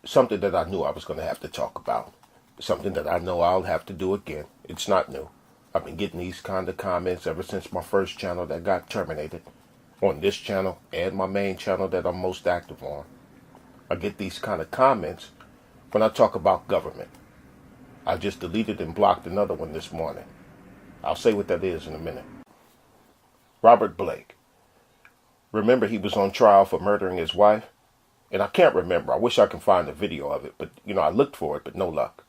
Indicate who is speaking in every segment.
Speaker 1: something that I knew I was going to have to talk about. Something that I know I'll have to do again. It's not new. I've been getting these kind of comments ever since my first channel that got terminated. On this channel and my main channel that I'm most active on. I get these kind of comments when I talk about government. I just deleted and blocked another one this morning. I'll say what that is in a minute. Robert Blake. Remember he was on trial for murdering his wife? And I can't remember. I wish I could find a video of it. But, I looked for it, but no luck.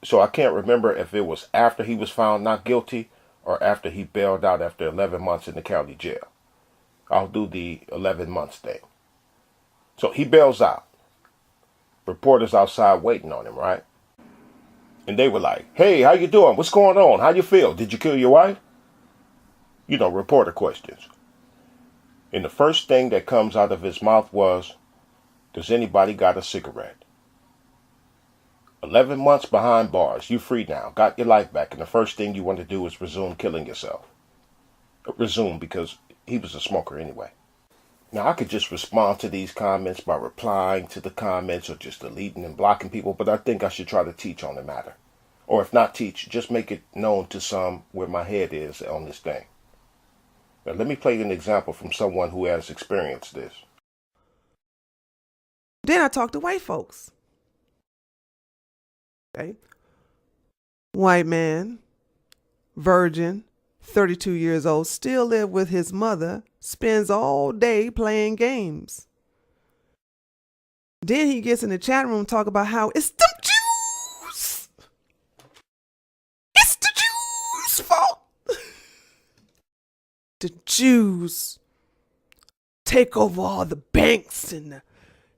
Speaker 1: So I can't remember if it was after he was found not guilty or after he bailed out after 11 months in the county jail. I'll do the 11 months thing. So he bails out. Reporters outside waiting on him, right? And they were like, "Hey, how you doing? What's going on? How you feel? Did you kill your wife?" Reporter questions. And the first thing that comes out of his mouth was, "Does anybody got a cigarette?" 11 months behind bars. You free now. Got your life back. And the first thing you want to do is resume killing yourself. Resume because he was a smoker anyway. Now, I could just respond to these comments by replying to the comments or just deleting and blocking people, but I think I should try to teach on the matter. Or if not teach, just make it known to some where my head is on this thing. Now, let me play an example from someone who has experienced this.
Speaker 2: Then I talk to white folks. Okay. White man, virgin, 32 years old, still live with his mother, spends all day playing games. Then he gets in the chat room talk about how it's the Jews. It's the Jews' fault. The Jews take over all the banks and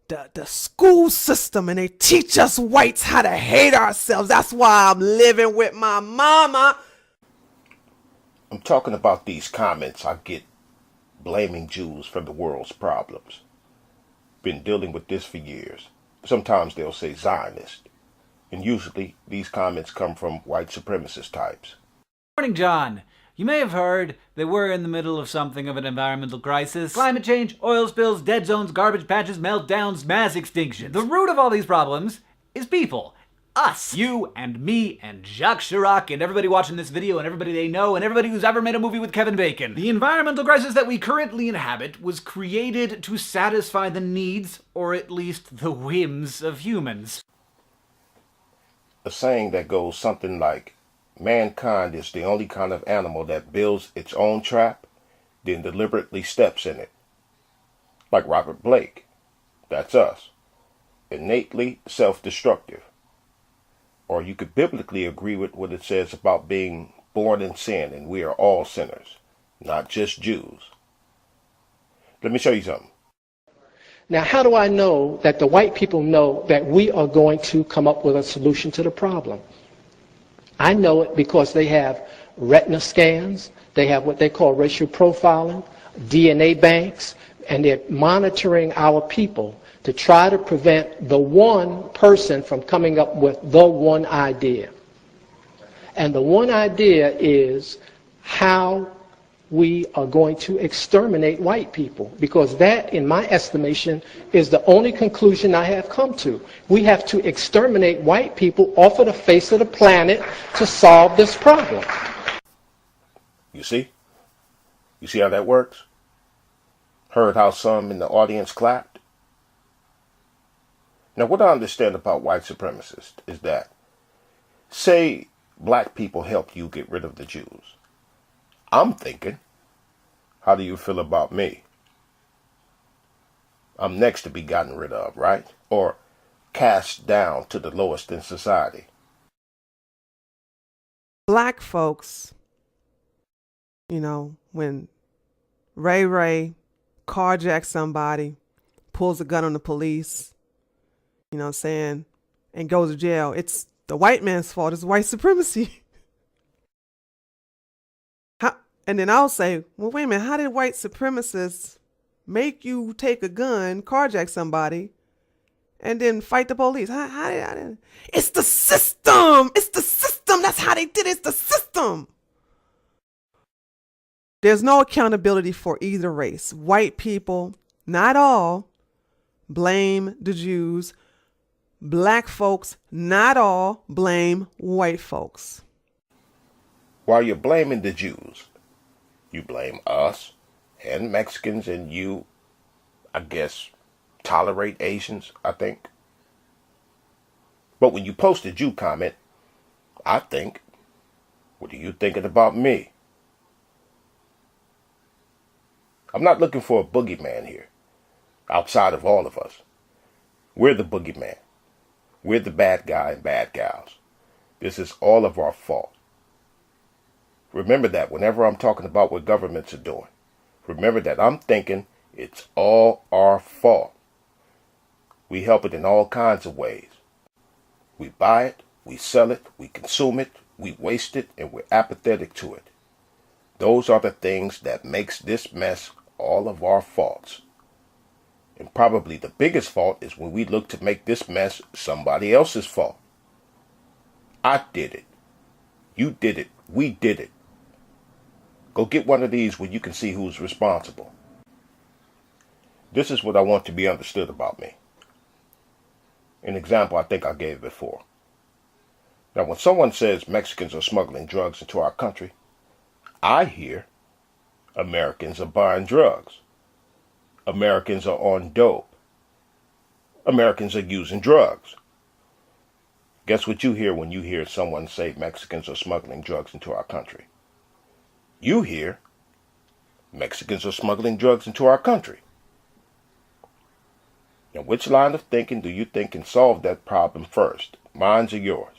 Speaker 2: the school system, and they teach us whites how to hate ourselves. That's why I'm living with my mama.
Speaker 1: I'm talking about these comments I get blaming Jews for the world's problems. Been dealing with this for years. Sometimes they'll say Zionist. And usually these comments come from white supremacist types.
Speaker 3: Morning, John. You may have heard that we're in the middle of something of an environmental crisis. Climate change, oil spills, dead zones, garbage patches, meltdowns, mass extinction. The root of all these problems is people. Us. You and me and Jacques Chirac and everybody watching this video and everybody they know and everybody who's ever made a movie with Kevin Bacon. The environmental crisis that we currently inhabit was created to satisfy the needs, or at least the whims, of humans.
Speaker 1: A saying that goes something like, mankind is the only kind of animal that builds its own trap, then deliberately steps in it. Like Robert Blake. That's us. Innately self-destructive. Or you could biblically agree with what it says about being born in sin, and we are all sinners, not just Jews. Let me show you something.
Speaker 4: Now, how do I know that the white people know that we are going to come up with a solution to the problem? I know it because they have retina scans, they have what they call racial profiling, DNA banks, and they're monitoring our people to try to prevent the one person from coming up with the one idea. And the one idea is how we are going to exterminate white people, because that, in my estimation, is the only conclusion I have come to. We have to exterminate white people off of the face of the planet to solve this problem.
Speaker 1: You see? You see how that works? Heard how some in the audience clapped? Now, what I understand about white supremacists is that, say black people help you get rid of the Jews. I'm thinking, how do you feel about me? I'm next to be gotten rid of, right? Or cast down to the lowest in society.
Speaker 2: Black folks, when Ray Ray carjacks somebody, pulls a gun on the police, and goes to jail, it's the white man's fault. It's white supremacy. And then I'll say, well, wait a minute, how did white supremacists make you take a gun, carjack somebody, and then fight the police? How did It's the system. It's the system. That's how they did it. It's the system. There's no accountability for either race. White people, not all, blame the Jews. Black folks, not all, blame white folks.
Speaker 1: While you're blaming the Jews, you blame us and Mexicans, and you, I guess, tolerate Asians, I think. But when you post a Jew comment, I think, what are you thinking about me? I'm not looking for a boogeyman here, outside of all of us. We're the boogeyman. We're the bad guy and bad gals. This is all of our fault. Remember that whenever I'm talking about what governments are doing. Remember that I'm thinking it's all our fault. We help it in all kinds of ways. We buy it, we sell it, we consume it, we waste it, and we're apathetic to it. Those are the things that makes this mess all of our faults. And probably the biggest fault is when we look to make this mess somebody else's fault. I did it. You did it. We did it. Go get one of these where you can see who's responsible. This is what I want to be understood about me. An example I think I gave before. Now, when someone says Mexicans are smuggling drugs into our country, I hear Americans are buying drugs. Americans are on dope. Americans are using drugs. Guess what you hear when you hear someone say Mexicans are smuggling drugs into our country? You hear Mexicans are smuggling drugs into our country. Now, which line of thinking do you think can solve that problem first? Mine's or yours?